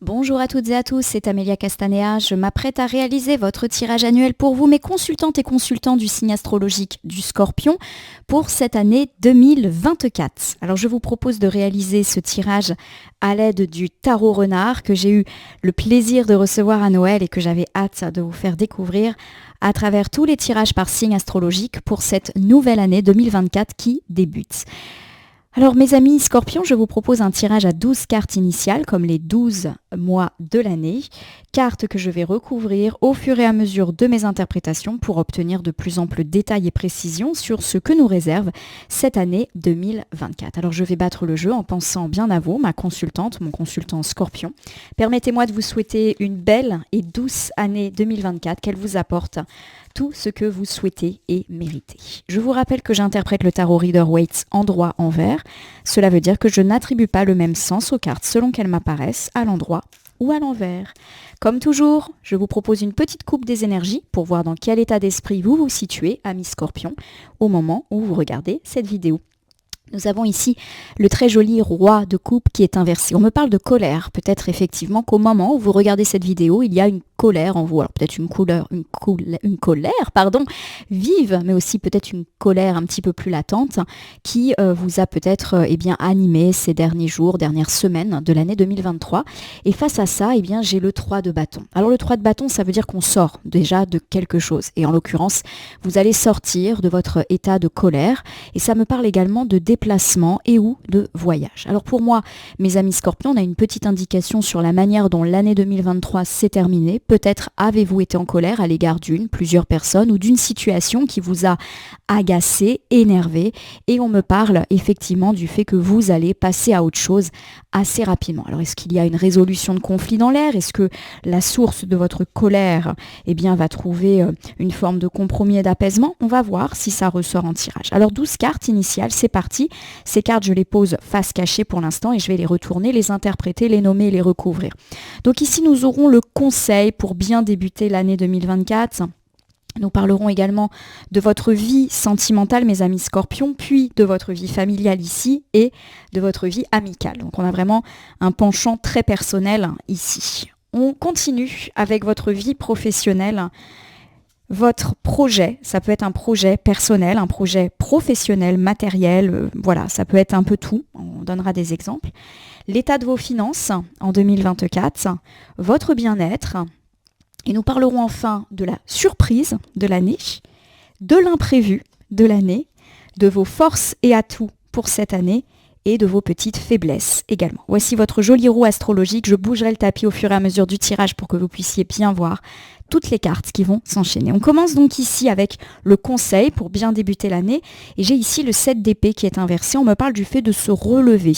Bonjour à toutes et à tous, c'est Amélia Castanea. Je m'apprête à réaliser votre tirage annuel pour vous, mes consultantes et consultants du signe astrologique du Scorpion, pour cette année 2024. Alors je vous propose de réaliser ce tirage à l'aide du tarot renard que j'ai eu le plaisir de recevoir à Noël et que j'avais hâte de vous faire découvrir à travers tous les tirages par signe astrologique pour cette nouvelle année 2024 qui débute. Alors mes amis Scorpions, je vous propose un tirage à 12 cartes initiales, comme les 12 mois de l'année, cartes que je vais recouvrir au fur et à mesure de mes interprétations pour obtenir de plus amples détails et précisions sur ce que nous réserve cette année 2024. Alors je vais battre le jeu en pensant bien à vous, ma consultante, mon consultant Scorpion. Permettez-moi de vous souhaiter une belle et douce année 2024, qu'elle vous apporte tout ce que vous souhaitez et méritez. Je vous rappelle que j'interprète le tarot Rider-Waite endroit-envers. Cela veut dire que je n'attribue pas le même sens aux cartes selon qu'elles m'apparaissent à l'endroit ou à l'envers. Comme toujours, je vous propose une petite coupe des énergies pour voir dans quel état d'esprit vous vous situez, amis Scorpions, au moment où vous regardez cette vidéo. Nous avons ici le très joli roi de coupe qui est inversé. On me parle de colère. Peut-être effectivement qu'au moment où vous regardez cette vidéo, il y a une colère en vous. Alors peut-être une colère, vive, mais aussi peut-être une colère un petit peu plus latente qui vous a peut-être animé ces derniers jours, dernières semaines de l'année 2023. Et face à ça, j'ai le 3 de bâton. Alors le 3 de bâton, ça veut dire qu'on sort déjà de quelque chose. Et en l'occurrence, vous allez sortir de votre état de colère. Et ça me parle également de déplacement et ou de voyage. Alors pour moi, mes amis Scorpions, on a une petite indication sur la manière dont l'année 2023 s'est terminée. Peut-être avez-vous été en colère à l'égard d'une, plusieurs personnes ou d'une situation qui vous a agacé, énervé, et on me parle effectivement du fait que vous allez passer à autre chose assez rapidement. Alors est-ce qu'il y a une résolution de conflit dans l'air? Est-ce que la source de votre colère va trouver une forme de compromis et d'apaisement? On va voir si ça ressort en tirage. Alors 12 cartes initiales, c'est parti. Ces cartes, je les pose face cachée pour l'instant et je vais les retourner, les interpréter, les nommer et les recouvrir. Donc ici, nous aurons le conseil pour bien débuter l'année 2024. Nous parlerons également de votre vie sentimentale, mes amis Scorpions, puis de votre vie familiale ici et de votre vie amicale. Donc on a vraiment un penchant très personnel ici. On continue avec votre vie professionnelle. Votre projet, ça peut être un projet personnel, un projet professionnel, matériel, ça peut être un peu tout, on donnera des exemples. L'état de vos finances en 2024, votre bien-être, et nous parlerons enfin de la surprise de l'année, de l'imprévu de l'année, de vos forces et atouts pour cette année, et de vos petites faiblesses également. Voici votre jolie roue astrologique, je bougerai le tapis au fur et à mesure du tirage pour que vous puissiez bien voir toutes les cartes qui vont s'enchaîner. On commence donc ici avec le conseil pour bien débuter l'année. Et j'ai ici le 7 d'épée qui est inversé. On me parle du fait de se relever.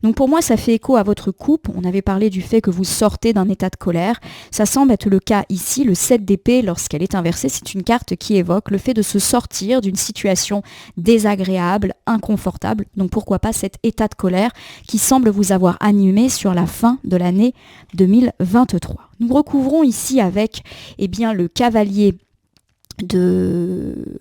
Donc pour moi, ça fait écho à votre coupe. On avait parlé du fait que vous sortez d'un état de colère. Ça semble être le cas ici. Le 7 d'épée, lorsqu'elle est inversée, c'est une carte qui évoque le fait de se sortir d'une situation désagréable, inconfortable. Donc pourquoi pas cet état de colère qui semble vous avoir animé sur la fin de l'année 2023. Nous recouvrons ici avec le cavalier de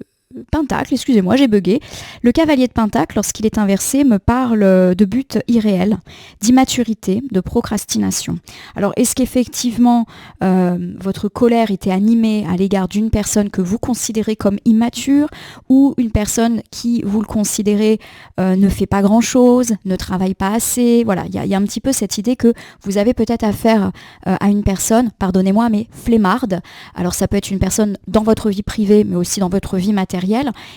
Pentacle, excusez-moi, j'ai bugué. Le cavalier de Pentacle, lorsqu'il est inversé, me parle de buts irréels, d'immaturité, de procrastination. Alors, est-ce qu'effectivement, votre colère était animée à l'égard d'une personne que vous considérez comme immature ou une personne qui, vous le considérez, ne fait pas grand-chose, ne travaille pas assez? Voilà, il y a un petit peu cette idée que vous avez peut-être affaire à une personne, pardonnez-moi, mais flemmarde. Alors, ça peut être une personne dans votre vie privée, mais aussi dans votre vie matérielle,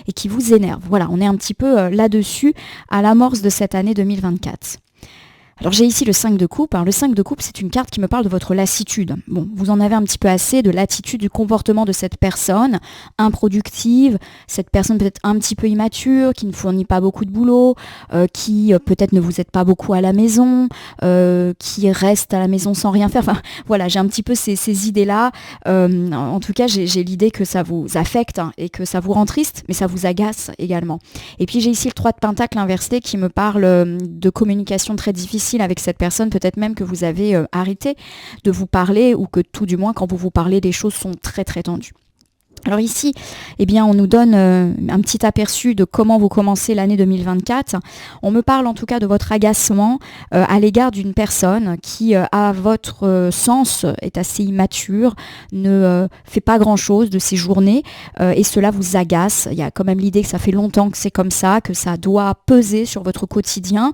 et qui vous énerve. Voilà, on est un petit peu là-dessus à l'amorce de cette année 2024. Alors j'ai ici le 5 de coupe. Alors, le 5 de coupe, c'est une carte qui me parle de votre lassitude. Bon, vous en avez un petit peu assez de l'attitude, du comportement de cette personne improductive, cette personne peut-être un petit peu immature, qui ne fournit pas beaucoup de boulot, qui peut-être ne vous aide pas beaucoup à la maison, qui reste à la maison sans rien faire. Enfin, voilà, j'ai un petit peu ces idées-là. En tout cas, j'ai l'idée que ça vous affecte et que ça vous rend triste, mais ça vous agace également. Et puis j'ai ici le 3 de Pentacle inversé qui me parle de communication très difficile avec cette personne, peut-être même que vous avez arrêté de vous parler ou que tout du moins quand vous vous parlez, les choses sont très très tendues. Alors ici, eh bien, on nous donne un petit aperçu de comment vous commencez l'année 2024. On me parle en tout cas de votre agacement à l'égard d'une personne qui, à votre sens, est assez immature, ne fait pas grand-chose de ses journées et cela vous agace. Il y a quand même l'idée que ça fait longtemps que c'est comme ça, que ça doit peser sur votre quotidien.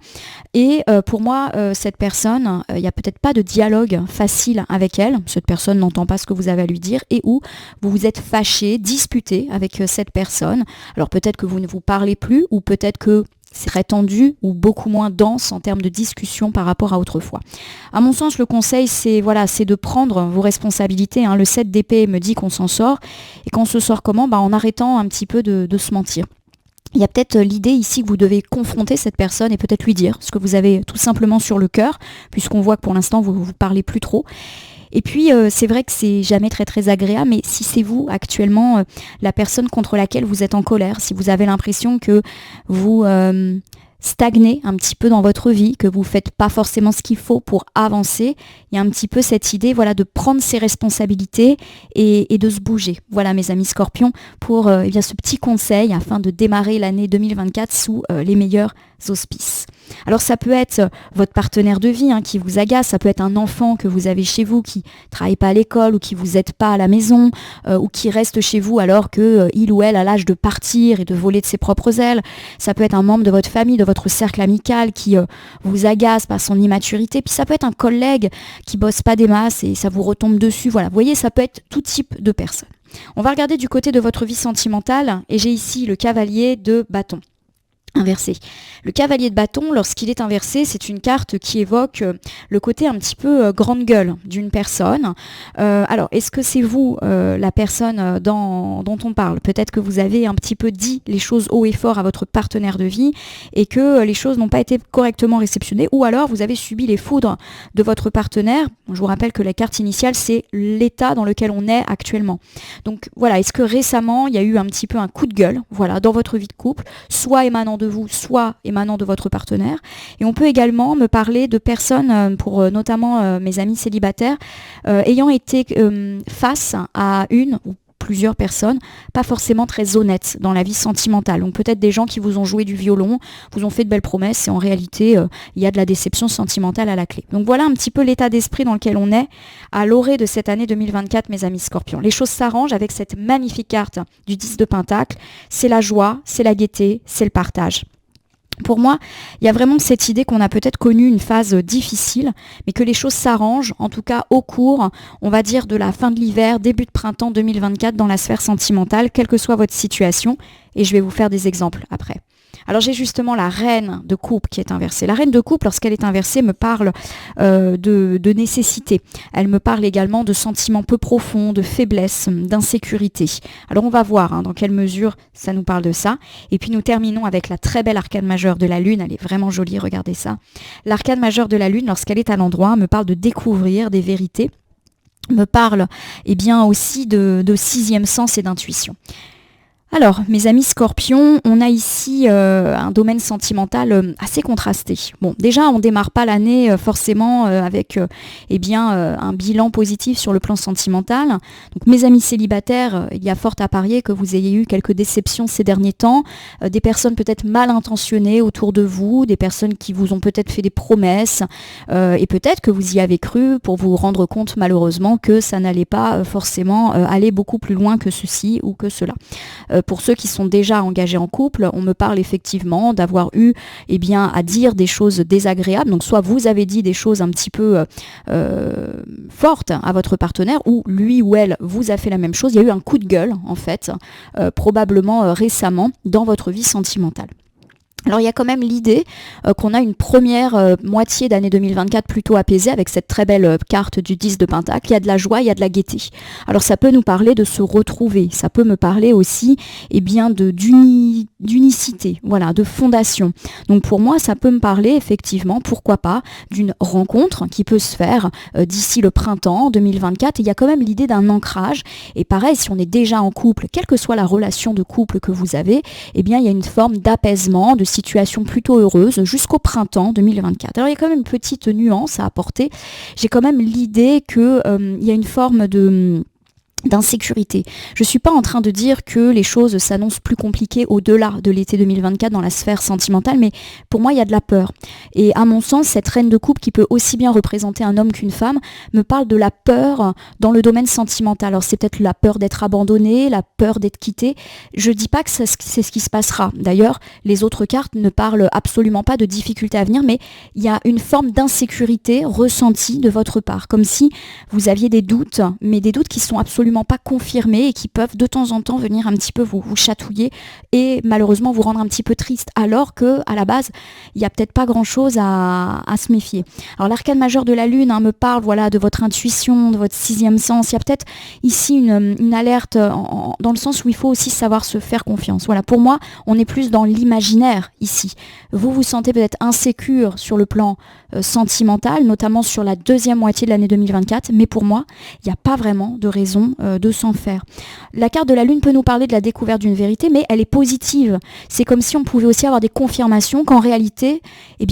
Et pour moi, cette personne, il n'y a peut-être pas de dialogue facile avec elle. Cette personne n'entend pas ce que vous avez à lui dire et où vous vous êtes fâché, disputé avec cette personne. Alors peut-être que vous ne vous parlez plus ou peut-être que c'est très tendu ou beaucoup moins dense en termes de discussion par rapport à autrefois. À mon sens, le conseil, c'est de prendre vos responsabilités. Le 7 d'épée me dit qu'on s'en sort. Et qu'on se sort comment ? En arrêtant un petit peu de se mentir. Il y a peut-être l'idée ici que vous devez confronter cette personne et peut-être lui dire ce que vous avez tout simplement sur le cœur, puisqu'on voit que pour l'instant, vous ne parlez plus trop. Et puis, c'est vrai que c'est jamais très très agréable, mais si c'est vous actuellement, la personne contre laquelle vous êtes en colère, si vous avez l'impression que vous stagnez un petit peu dans votre vie, que vous ne faites pas forcément ce qu'il faut pour avancer, il y a un petit peu cette idée de prendre ses responsabilités et de se bouger. Voilà mes amis Scorpions pour ce petit conseil afin de démarrer l'année 2024 sous les meilleurs auspices. Alors ça peut être votre partenaire de vie qui vous agace, ça peut être un enfant que vous avez chez vous qui ne travaille pas à l'école ou qui vous aide pas à la maison ou qui reste chez vous alors que il ou elle a l'âge de partir et de voler de ses propres ailes. Ça peut être un membre de votre famille, de votre cercle amical qui vous agace par son immaturité. Puis ça peut être un collègue qui bosse pas des masses et ça vous retombe dessus. Voilà, vous voyez, ça peut être tout type de personnes. On va regarder du côté de votre vie sentimentale et j'ai ici le cavalier de bâton. Inversé. Le cavalier de bâton, lorsqu'il est inversé, c'est une carte qui évoque le côté un petit peu grande gueule d'une personne. Alors, est-ce que c'est vous, la personne dont on parle ? Peut-être que vous avez un petit peu dit les choses haut et fort à votre partenaire de vie et que les choses n'ont pas été correctement réceptionnées ou alors vous avez subi les foudres de votre partenaire. Je vous rappelle que la carte initiale, c'est l'état dans lequel on est actuellement. Donc voilà, est-ce que récemment, il y a eu un petit peu un coup de gueule dans votre vie de couple, soit émanant de vous, soit émanant de votre partenaire. Et on peut également me parler de personnes, pour notamment mes amis célibataires, ayant été face à une ou plusieurs personnes, pas forcément très honnêtes dans la vie sentimentale. Donc peut-être des gens qui vous ont joué du violon, vous ont fait de belles promesses et en réalité, il y a de la déception sentimentale à la clé. Donc voilà un petit peu l'état d'esprit dans lequel on est à l'orée de cette année 2024, mes amis Scorpions. Les choses s'arrangent avec cette magnifique carte du 10 de Pentacle. C'est la joie, c'est la gaieté, c'est le partage. Pour moi, il y a vraiment cette idée qu'on a peut-être connu une phase difficile, mais que les choses s'arrangent, en tout cas au cours, on va dire, de la fin de l'hiver, début de printemps 2024 dans la sphère sentimentale, quelle que soit votre situation, et je vais vous faire des exemples après. Alors j'ai justement la reine de coupe qui est inversée. La reine de coupe, lorsqu'elle est inversée, me parle de nécessité. Elle me parle également de sentiments peu profonds, de faiblesse, d'insécurité. Alors on va voir dans quelle mesure ça nous parle de ça. Et puis nous terminons avec la très belle arcane majeure de la Lune. Elle est vraiment jolie, regardez ça. L'arcane majeure de la Lune, lorsqu'elle est à l'endroit, me parle de découvrir des vérités, me parle aussi de sixième sens et d'intuition. Alors, mes amis Scorpions, on a ici un domaine sentimental assez contrasté. Bon, déjà, on démarre pas l'année forcément avec un bilan positif sur le plan sentimental. Donc, mes amis célibataires, il y a fort à parier que vous ayez eu quelques déceptions ces derniers temps, des personnes peut-être mal intentionnées autour de vous, des personnes qui vous ont peut-être fait des promesses, et peut-être que vous y avez cru pour vous rendre compte malheureusement que ça n'allait pas forcément aller beaucoup plus loin que ceci ou que cela. Pour ceux qui sont déjà engagés en couple, on me parle effectivement d'avoir eu à dire des choses désagréables. Donc soit vous avez dit des choses un petit peu fortes à votre partenaire ou lui ou elle vous a fait la même chose. Il y a eu un coup de gueule en fait, probablement récemment dans votre vie sentimentale. Alors il y a quand même l'idée qu'on a une première moitié d'année 2024 plutôt apaisée avec cette très belle carte du 10 de Pentacle. Il y a de la joie, il y a de la gaieté. Alors ça peut nous parler de se retrouver, ça peut me parler aussi d'unicité, de fondation. Donc pour moi ça peut me parler effectivement, pourquoi pas, d'une rencontre qui peut se faire d'ici le printemps 2024. Et il y a quand même l'idée d'un ancrage. Et pareil, si on est déjà en couple, quelle que soit la relation de couple que vous avez, il y a une forme d'apaisement, de situation plutôt heureuse jusqu'au printemps 2024. Alors il y a quand même une petite nuance à apporter. J'ai quand même l'idée qu'il y a une forme d'insécurité. Je ne suis pas en train de dire que les choses s'annoncent plus compliquées au-delà de l'été 2024 dans la sphère sentimentale, mais pour moi, il y a de la peur. Et à mon sens, cette reine de coupe qui peut aussi bien représenter un homme qu'une femme me parle de la peur dans le domaine sentimental. Alors c'est peut-être la peur d'être abandonné, la peur d'être quitté. Je ne dis pas que c'est ce qui se passera. D'ailleurs, les autres cartes ne parlent absolument pas de difficultés à venir, mais il y a une forme d'insécurité ressentie de votre part, comme si vous aviez des doutes, mais des doutes qui sont absolument pas confirmés et qui peuvent de temps en temps venir un petit peu vous chatouiller et malheureusement vous rendre un petit peu triste, alors que à la base il n'y a peut-être pas grand chose à se méfier. Alors l'arcane majeur de la lune me parle de votre intuition, de votre sixième sens. Il y a peut-être ici une alerte dans le sens où il faut aussi savoir se faire confiance. Voilà, pour moi on est plus dans l'imaginaire ici. Vous vous sentez peut-être insécure sur le plan sentimental, notamment sur la deuxième moitié de l'année 2024, mais pour moi il n'y a pas vraiment de raison de s'en faire. La carte de la lune peut nous parler de la découverte d'une vérité, mais elle est positive. C'est comme si on pouvait aussi avoir des confirmations qu'en réalité,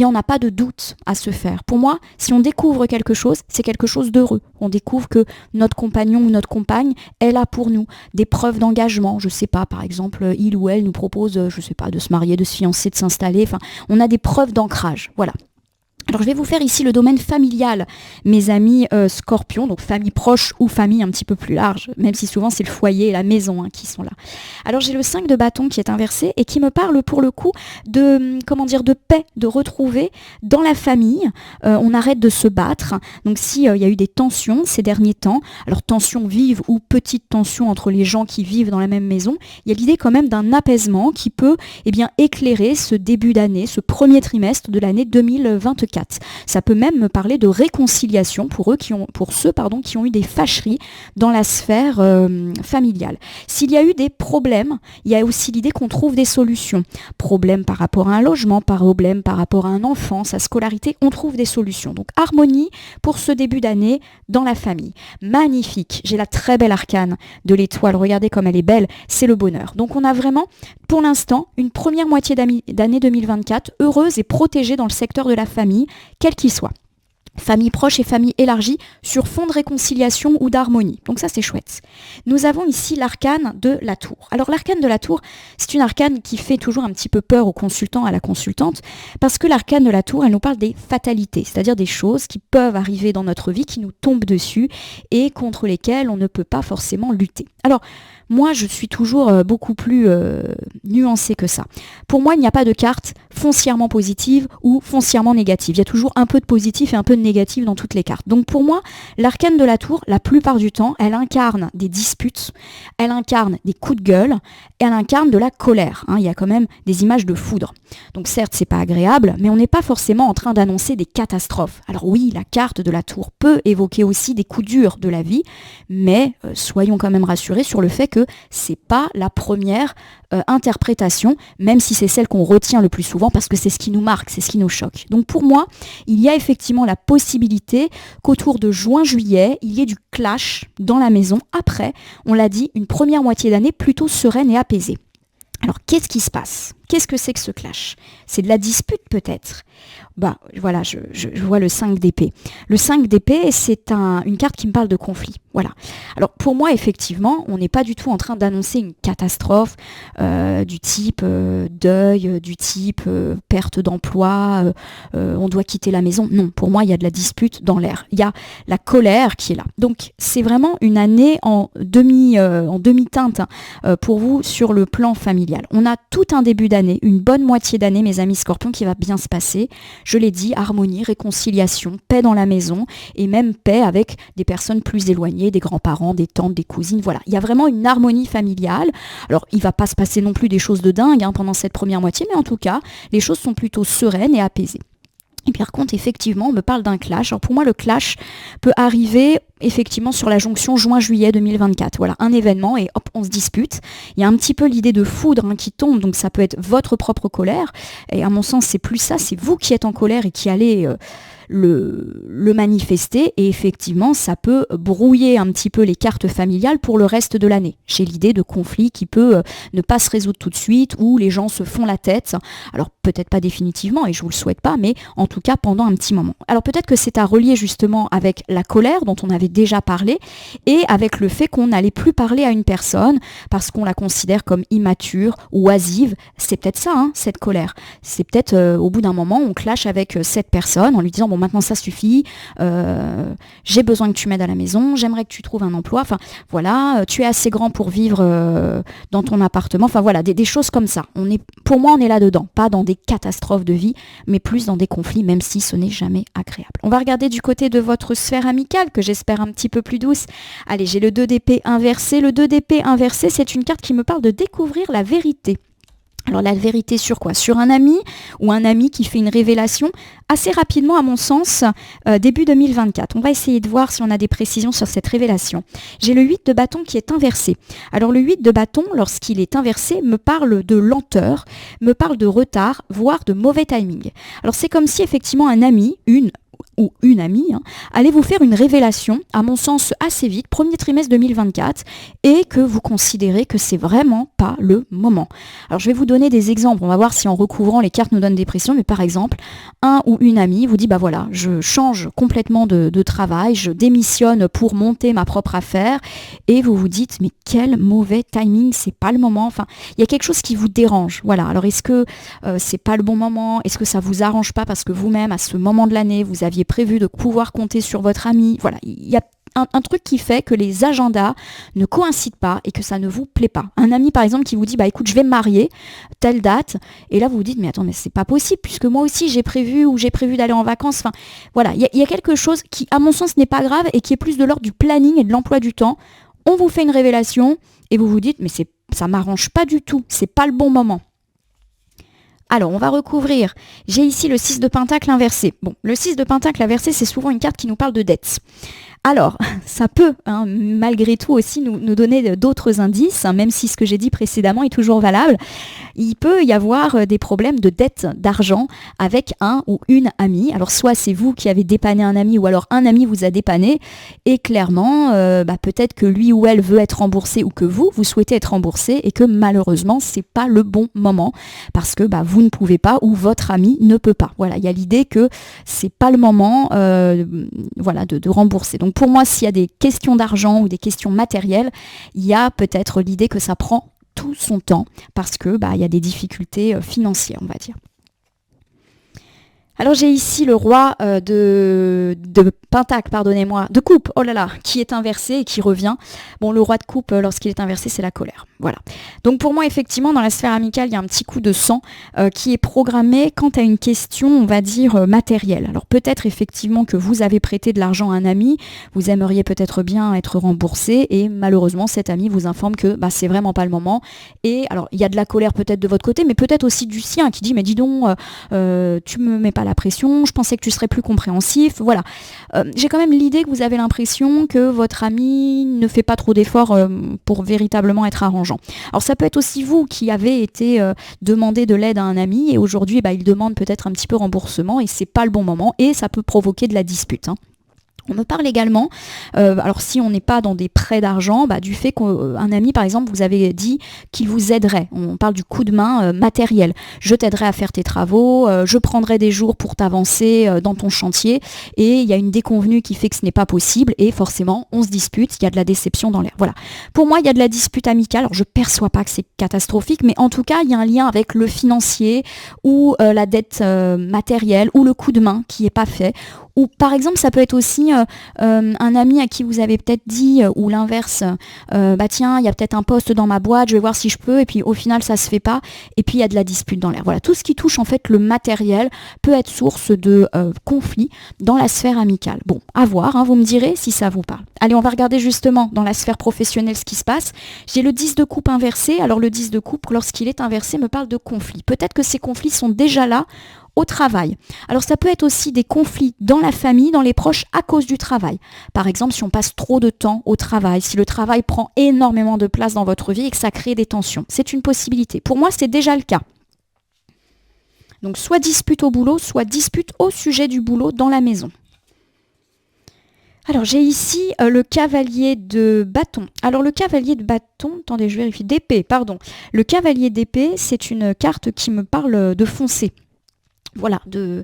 on n'a pas de doute à se faire. Pour moi, si on découvre quelque chose, c'est quelque chose d'heureux. On découvre que notre compagnon ou notre compagne est là pour nous. Des preuves d'engagement, je sais pas, par exemple, il ou elle nous propose, je sais pas, de se marier, de se fiancer, de s'installer. Enfin, on a des preuves d'ancrage. Voilà. Alors je vais vous faire ici le domaine familial, mes amis scorpions, donc famille proche ou famille un petit peu plus large, même si souvent c'est le foyer et la maison qui sont là. Alors j'ai le 5 de bâton qui est inversé et qui me parle pour le coup de, de paix, de retrouver dans la famille, on arrête de se battre. Donc s'il y a eu des tensions ces derniers temps, alors tensions vives ou petites tensions entre les gens qui vivent dans la même maison, il y a l'idée quand même d'un apaisement qui peut éclairer ce début d'année, ce premier trimestre de l'année 2024. Ça peut même me parler de réconciliation pour ceux qui ont eu des fâcheries dans la sphère familiale. S'il y a eu des problèmes, il y a aussi l'idée qu'on trouve des solutions. Problème par rapport à un logement, problème par rapport à un enfant, sa scolarité, on trouve des solutions. Donc harmonie pour ce début d'année dans la famille. Magnifique, j'ai la très belle arcane de l'étoile, regardez comme elle est belle, c'est le bonheur. Donc on a vraiment, pour l'instant, une première moitié d'année 2024 heureuse et protégée dans le secteur de la famille, quel qu'il soit. Famille proche et famille élargie sur fond de réconciliation ou d'harmonie. Donc ça c'est chouette. Nous avons ici l'arcane de la tour. Alors l'arcane de la tour, c'est une arcane qui fait toujours un petit peu peur au consultant, à la consultante, parce que l'arcane de la tour, elle nous parle des fatalités, c'est-à-dire des choses qui peuvent arriver dans notre vie, qui nous tombent dessus et contre lesquelles on ne peut pas forcément lutter. Alors, moi, je suis toujours beaucoup plus nuancée que ça. Pour moi, il n'y a pas de carte foncièrement positive ou foncièrement négative. Il y a toujours un peu de positif et un peu de négatif dans toutes les cartes. Donc pour moi, l'arcane de la tour, la plupart du temps, elle incarne des disputes, elle incarne des coups de gueule, et elle incarne de la colère. Il y a quand même des images de foudre. Donc certes, c'est pas agréable, mais on n'est pas forcément en train d'annoncer des catastrophes. Alors oui, la carte de la tour peut évoquer aussi des coups durs de la vie, mais soyons quand même rassurés sur le fait que c'est pas la première interprétation, même si c'est celle qu'on retient le plus souvent parce que c'est ce qui nous marque, c'est ce qui nous choque. Donc pour moi, il y a effectivement la possibilité qu'autour de juin-juillet, il y ait du clash dans la maison. Après, on l'a dit, une première moitié d'année plutôt sereine et apaisée. Alors qu'est-ce qui se passe ? Qu'est-ce que c'est que ce clash ? C'est de la dispute peut-être ? Voilà, je vois le 5 d'épée. Le 5 d'épée, c'est une carte qui me parle de conflit. Voilà. Alors pour moi, effectivement, on n'est pas du tout en train d'annoncer une catastrophe du type deuil, du type perte d'emploi, on doit quitter la maison. Non, pour moi, il y a de la dispute dans l'air. Il y a la colère qui est là. Donc c'est vraiment une année en demi-teinte pour vous sur le plan familial. On a tout un début d'année, une bonne moitié d'année, mes amis scorpions, qui va bien se passer. Je l'ai dit, harmonie, réconciliation, paix dans la maison et même paix avec des personnes plus éloignées, des grands-parents, des tantes, des cousines. Voilà, il y a vraiment une harmonie familiale. Alors, il ne va pas se passer non plus des choses de dingue pendant cette première moitié, mais en tout cas, les choses sont plutôt sereines et apaisées. Et puis par contre, effectivement, on me parle d'un clash. Alors pour moi, le clash peut arriver effectivement sur la jonction juin-juillet 2024. Voilà, un événement et hop, on se dispute. Il y a un petit peu l'idée de foudre qui tombe, donc ça peut être votre propre colère. Et à mon sens, c'est plus ça, c'est vous qui êtes en colère et qui allez le manifester et effectivement ça peut brouiller un petit peu les cartes familiales pour le reste de l'année. J'ai l'idée de conflit qui peut ne pas se résoudre tout de suite, où les gens se font la tête, alors peut-être pas définitivement et je vous le souhaite pas, mais en tout cas pendant un petit moment. Alors peut-être que c'est à relier justement avec la colère dont on avait déjà parlé et avec le fait qu'on n'allait plus parler à une personne parce qu'on la considère comme immature, oisive. C'est peut-être ça, hein, cette colère. C'est peut-être au bout d'un moment on clash avec cette personne en lui disant bon maintenant ça suffit, j'ai besoin que tu m'aides à la maison, j'aimerais que tu trouves un emploi, enfin voilà, tu es assez grand pour vivre dans ton appartement, enfin voilà, des choses comme ça. Pour moi on est là-dedans, pas dans des catastrophes de vie, mais plus dans des conflits, même si ce n'est jamais agréable. On va regarder du côté de votre sphère amicale, que j'espère un petit peu plus douce. Allez, j'ai le 2 d'épée inversé. Le 2 d'épée inversé, c'est une carte qui me parle de découvrir la vérité. Alors la vérité sur quoi? Sur un ami ou un ami qui fait une révélation assez rapidement à mon sens, début 2024. On va essayer de voir si on a des précisions sur cette révélation. J'ai le 8 de bâton qui est inversé. Alors le 8 de bâton, lorsqu'il est inversé, me parle de lenteur, me parle de retard, voire de mauvais timing. Alors c'est comme si effectivement un ami, une amie, allez vous faire une révélation, à mon sens assez vite, premier trimestre 2024, et que vous considérez que c'est vraiment pas le moment. Alors je vais vous donner des exemples, on va voir si en recouvrant les cartes nous donnent des pressions, mais par exemple, un ou une amie vous dit bah voilà, je change complètement de travail, je démissionne pour monter ma propre affaire, et vous vous dites mais quel mauvais timing, c'est pas le moment, enfin il y a quelque chose qui vous dérange, voilà. Alors est-ce que c'est pas le bon moment, est-ce que ça vous arrange pas parce que vous-même à ce moment de l'année vous aviez prévu de pouvoir compter sur votre ami. Voilà, il y a un truc qui fait que les agendas ne coïncident pas et que ça ne vous plaît pas. Un ami par exemple qui vous dit bah écoute je vais me marier telle date et là vous vous dites mais attends mais c'est pas possible puisque moi aussi j'ai prévu d'aller en vacances. Enfin voilà, il y a quelque chose qui à mon sens n'est pas grave et qui est plus de l'ordre du planning et de l'emploi du temps. On vous fait une révélation et vous vous dites mais ça m'arrange pas du tout, c'est pas le bon moment. Alors, on va recouvrir. J'ai ici le 6 de pentacle inversé. Bon, le 6 de pentacle inversé, c'est souvent une carte qui nous parle de dette. Alors, ça peut, malgré tout aussi, nous donner d'autres indices, même si ce que j'ai dit précédemment est toujours valable. Il peut y avoir des problèmes de dette d'argent avec un ou une amie. Alors, soit c'est vous qui avez dépanné un ami, ou alors un ami vous a dépanné, et clairement, peut-être que lui ou elle veut être remboursé, ou que vous souhaitez être remboursé, et que malheureusement, c'est pas le bon moment, parce que vous ne pouvez pas, ou votre ami ne peut pas. Voilà, il y a l'idée que c'est pas le moment de rembourser. Donc, pour moi, s'il y a des questions d'argent ou des questions matérielles, il y a peut-être l'idée que ça prend tout son temps parce que il y a des difficultés financières, on va dire. Alors j'ai ici le roi de pentacle, de coupe, oh là là, qui est inversé et qui revient. Bon, le roi de coupe, lorsqu'il est inversé, c'est la colère. Voilà. Donc pour moi, effectivement, dans la sphère amicale, il y a un petit coup de sang qui est programmé quant à une question, on va dire, matérielle. Alors peut-être effectivement que vous avez prêté de l'argent à un ami, vous aimeriez peut-être bien être remboursé et malheureusement, cet ami vous informe que c'est vraiment pas le moment. Et alors, il y a de la colère peut-être de votre côté, mais peut-être aussi du sien qui dit, mais dis donc, tu me mets pas la pression, je pensais que tu serais plus compréhensif, voilà. J'ai quand même l'idée que vous avez l'impression que votre ami ne fait pas trop d'efforts pour véritablement être arrangeant. Alors ça peut être aussi vous qui avez été demandé de l'aide à un ami et aujourd'hui il demande peut-être un petit peu remboursement et c'est pas le bon moment et ça peut provoquer de la dispute. On me parle également, alors si on n'est pas dans des prêts d'argent, du fait qu'un ami par exemple vous avez dit qu'il vous aiderait. On parle du coup de main matériel. Je t'aiderai à faire tes travaux, je prendrai des jours pour t'avancer dans ton chantier et il y a une déconvenue qui fait que ce n'est pas possible et forcément on se dispute, il y a de la déception dans l'air. Voilà. Pour moi il y a de la dispute amicale, alors je perçois pas que c'est catastrophique mais en tout cas il y a un lien avec le financier ou la dette matérielle ou le coup de main qui n'est pas fait. Ou par exemple, ça peut être aussi un ami à qui vous avez peut-être dit, ou l'inverse, tiens, il y a peut-être un poste dans ma boîte, je vais voir si je peux, et puis au final, ça se fait pas, et puis il y a de la dispute dans l'air. Voilà, tout ce qui touche en fait le matériel peut être source de conflits dans la sphère amicale. Bon, à voir, vous me direz si ça vous parle. Allez, on va regarder justement dans la sphère professionnelle ce qui se passe. J'ai le 10 de coupe inversé, alors le 10 de coupe, lorsqu'il est inversé, me parle de conflits. Peut-être que ces conflits sont déjà là, au travail. Alors ça peut être aussi des conflits dans la famille, dans les proches à cause du travail. Par exemple, si on passe trop de temps au travail, si le travail prend énormément de place dans votre vie et que ça crée des tensions. C'est une possibilité. Pour moi, c'est déjà le cas. Donc soit dispute au boulot, soit dispute au sujet du boulot dans la maison. Alors j'ai ici le cavalier de bâton. Alors le cavalier de bâton, attendez je vérifie, d'épée, pardon. Le cavalier d'épée, c'est une carte qui me parle de foncer. Voilà, de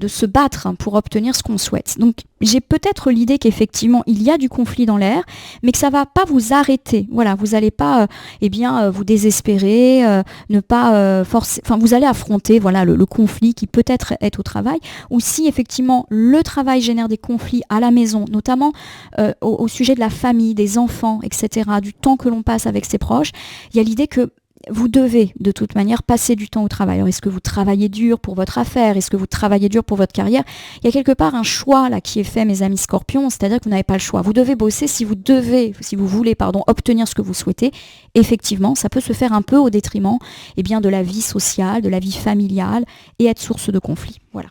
se battre pour obtenir ce qu'on souhaite. Donc j'ai peut-être l'idée qu'effectivement il y a du conflit dans l'air, mais que ça ne va pas vous arrêter. Voilà, vous n'allez pas vous désespérer, ne pas forcer. Enfin, vous allez affronter voilà le conflit qui peut-être est au travail. Ou si effectivement le travail génère des conflits à la maison, notamment au sujet de la famille, des enfants, etc., du temps que l'on passe avec ses proches, il y a l'idée que vous devez de toute manière passer du temps au travail. Alors, est-ce que vous travaillez dur pour votre affaire? Est-ce que vous travaillez dur pour votre carrière? Il y a quelque part un choix là qui est fait, mes amis scorpions, c'est-à-dire que vous n'avez pas le choix. Vous devez bosser si vous voulez obtenir ce que vous souhaitez. Effectivement, ça peut se faire un peu au détriment de la vie sociale, de la vie familiale et être source de conflits. Voilà.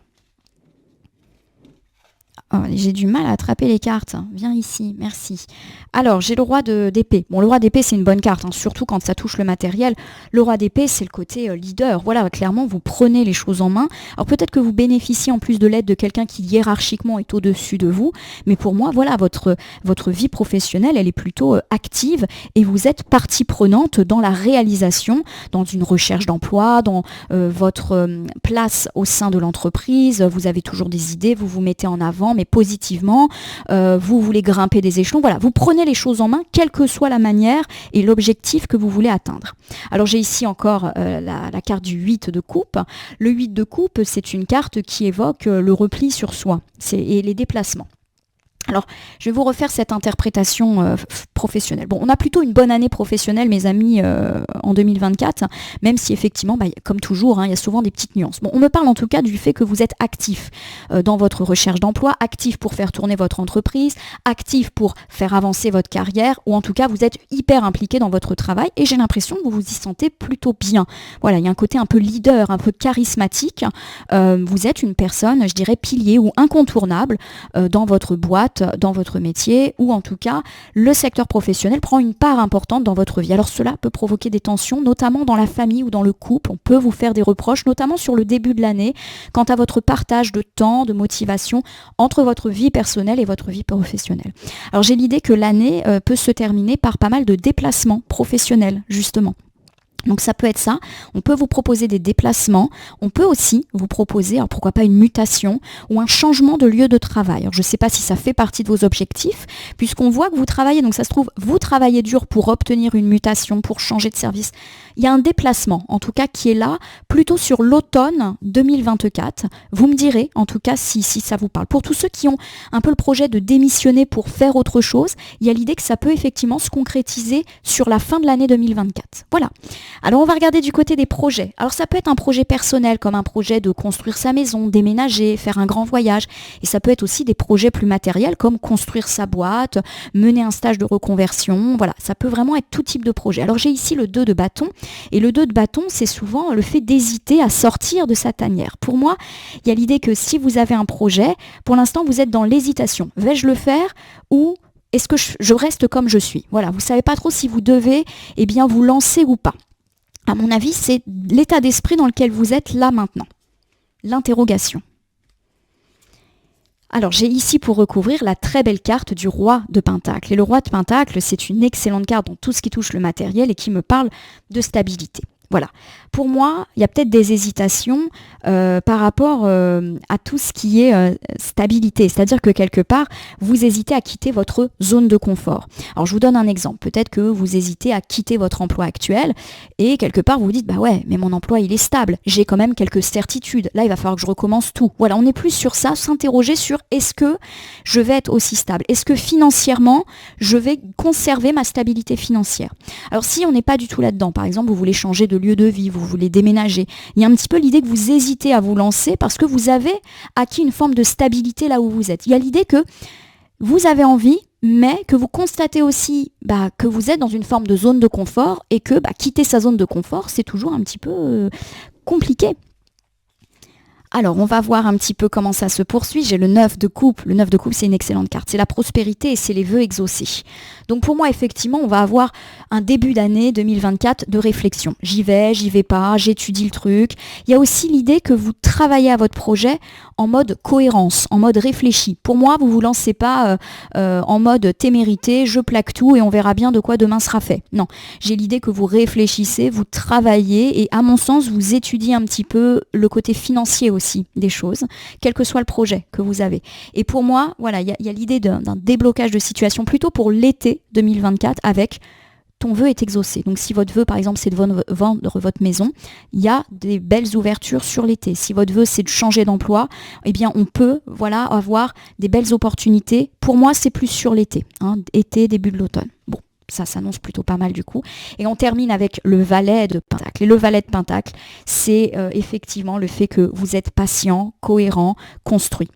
Oh, j'ai du mal à attraper les cartes. Viens ici, merci. Alors, j'ai le roi d'épée. Bon, le roi d'épée, c'est une bonne carte, surtout quand ça touche le matériel. Le roi d'épée, c'est le côté leader. Voilà, clairement, vous prenez les choses en main. Alors, peut-être que vous bénéficiez en plus de l'aide de quelqu'un qui hiérarchiquement est au-dessus de vous. Mais pour moi, voilà, votre vie professionnelle, elle est plutôt active et vous êtes partie prenante dans la réalisation, dans une recherche d'emploi, dans votre place au sein de l'entreprise. Vous avez toujours des idées, vous vous mettez en avant, mais positivement, vous voulez grimper des échelons, voilà, vous prenez les choses en main, quelle que soit la manière et l'objectif que vous voulez atteindre. Alors j'ai ici encore la carte du 8 de coupe. Le 8 de coupe, c'est une carte qui évoque le repli sur soi et les déplacements. Alors, je vais vous refaire cette interprétation professionnelle. Bon, on a plutôt une bonne année professionnelle, mes amis, en 2024, même si effectivement, comme toujours, il y a souvent des petites nuances. Bon, on me parle en tout cas du fait que vous êtes actif dans votre recherche d'emploi, actif pour faire tourner votre entreprise, actif pour faire avancer votre carrière, ou en tout cas, vous êtes hyper impliqué dans votre travail, et j'ai l'impression que vous vous y sentez plutôt bien. Voilà, il y a un côté un peu leader, un peu charismatique. Vous êtes une personne, je dirais, pilier ou incontournable dans votre boîte, dans votre métier, ou en tout cas le secteur professionnel prend une part importante dans votre vie. Alors cela peut provoquer des tensions, notamment dans la famille ou dans le couple. On peut vous faire des reproches, notamment sur le début de l'année, quant à votre partage de temps, de motivation entre votre vie personnelle et votre vie professionnelle. Alors j'ai l'idée que l'année peut se terminer par pas mal de déplacements professionnels, justement. Donc ça peut être ça, on peut vous proposer des déplacements, on peut aussi vous proposer, alors pourquoi pas une mutation ou un changement de lieu de travail. Alors je ne sais pas si ça fait partie de vos objectifs, puisqu'on voit que vous travaillez, donc ça se trouve, vous travaillez dur pour obtenir une mutation, pour changer de service. Il y a un déplacement, en tout cas, qui est là, plutôt sur l'automne 2024. Vous me direz, en tout cas, si ça vous parle. Pour tous ceux qui ont un peu le projet de démissionner pour faire autre chose, il y a l'idée que ça peut effectivement se concrétiser sur la fin de l'année 2024. Voilà. Alors on va regarder du côté des projets. Alors ça peut être un projet personnel comme un projet de construire sa maison, déménager, faire un grand voyage. Et ça peut être aussi des projets plus matériels comme construire sa boîte, mener un stage de reconversion. Voilà, ça peut vraiment être tout type de projet. Alors j'ai ici le 2 de bâton. Et le 2 de bâton, c'est souvent le fait d'hésiter à sortir de sa tanière. Pour moi, il y a l'idée que si vous avez un projet, pour l'instant vous êtes dans l'hésitation. Vais-je le faire ou est-ce que je reste comme je suis? Voilà, vous ne savez pas trop si vous devez vous lancer ou pas. À mon avis, c'est l'état d'esprit dans lequel vous êtes là maintenant. L'interrogation. Alors, j'ai ici pour recouvrir la très belle carte du roi de Pentacle. Et le roi de Pentacle, c'est une excellente carte dans tout ce qui touche le matériel et qui me parle de stabilité. Voilà. Pour moi, il y a peut-être des hésitations par rapport à tout ce qui est stabilité. C'est-à-dire que quelque part, vous hésitez à quitter votre zone de confort. Alors, je vous donne un exemple. Peut-être que vous hésitez à quitter votre emploi actuel et quelque part, vous vous dites, bah ouais, mais mon emploi, il est stable. J'ai quand même quelques certitudes. Là, il va falloir que je recommence tout. Voilà, on est plus sur ça, s'interroger sur est-ce que je vais être aussi stable? Est-ce que financièrement, je vais conserver ma stabilité financière? Alors, si on n'est pas du tout là-dedans, par exemple, vous voulez changer de lieu de vie, vous voulez déménager, il y a un petit peu l'idée que vous hésitez à vous lancer parce que vous avez acquis une forme de stabilité là où vous êtes. Il y a l'idée que vous avez envie, mais que vous constatez aussi que vous êtes dans une forme de zone de confort et que quitter sa zone de confort, c'est toujours un petit peu compliqué. Alors, on va voir un petit peu comment ça se poursuit. J'ai le 9 de coupe. Le 9 de coupe, c'est une excellente carte. C'est la prospérité et c'est les vœux exaucés. Donc, pour moi, effectivement, on va avoir un début d'année 2024 de réflexion. J'y vais pas, j'étudie le truc. Il y a aussi l'idée que vous travaillez à votre projet en mode cohérence, en mode réfléchi. Pour moi, vous vous lancez pas en mode témérité, je plaque tout et on verra bien de quoi demain sera fait. Non, j'ai l'idée que vous réfléchissez, vous travaillez et à mon sens, vous étudiez un petit peu le côté financier aussi des choses, quel que soit le projet que vous avez. Et pour moi, voilà, il y a l'idée d'un déblocage de situation plutôt pour l'été 2024 avec ton vœu est exaucé. Donc si votre vœu, par exemple, c'est de vendre votre maison, il y a des belles ouvertures sur l'été. Si votre vœu, c'est de changer d'emploi, eh bien, on peut avoir des belles opportunités. Pour moi, c'est plus sur l'été, été, début de l'automne. Bon, ça s'annonce plutôt pas mal du coup. Et on termine avec le valet de Pentacle. Et le valet de Pentacle, c'est effectivement le fait que vous êtes patient, cohérent, construit.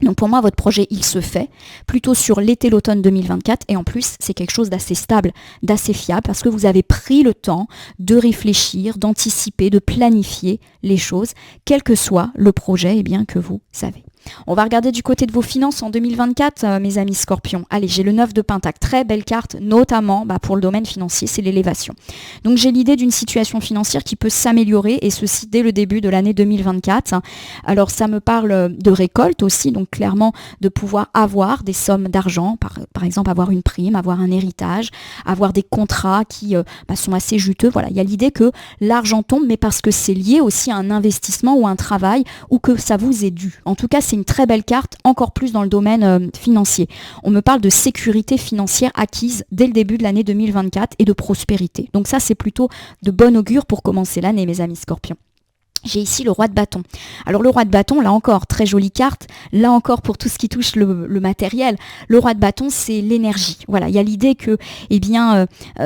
Donc pour moi, votre projet, il se fait plutôt sur l'été, l'automne 2024. Et en plus, c'est quelque chose d'assez stable, d'assez fiable, parce que vous avez pris le temps de réfléchir, d'anticiper, de planifier les choses, quel que soit le projet que vous avez. On va regarder du côté de vos finances en 2024, mes amis Scorpions. Allez, j'ai le 9 de Pentacle, très belle carte, notamment pour le domaine financier, c'est l'élévation. Donc j'ai l'idée d'une situation financière qui peut s'améliorer, et ceci dès le début de l'année 2024. Alors ça me parle de récolte aussi, donc clairement de pouvoir avoir des sommes d'argent, par exemple avoir une prime, avoir un héritage, avoir des contrats qui sont assez juteux. Voilà, il y a l'idée que l'argent tombe, mais parce que c'est lié aussi à un investissement ou un travail, ou que ça vous est dû. En tout cas, c'est une très belle carte, encore plus dans le domaine financier. On me parle de sécurité financière acquise dès le début de l'année 2024 et de prospérité. Donc ça, c'est plutôt de bon augure pour commencer l'année, mes amis Scorpions. J'ai ici le roi de bâton. Alors le roi de bâton, là encore, très jolie carte. Là encore, pour tout ce qui touche le matériel, le roi de bâton, c'est l'énergie. Voilà, il y a l'idée que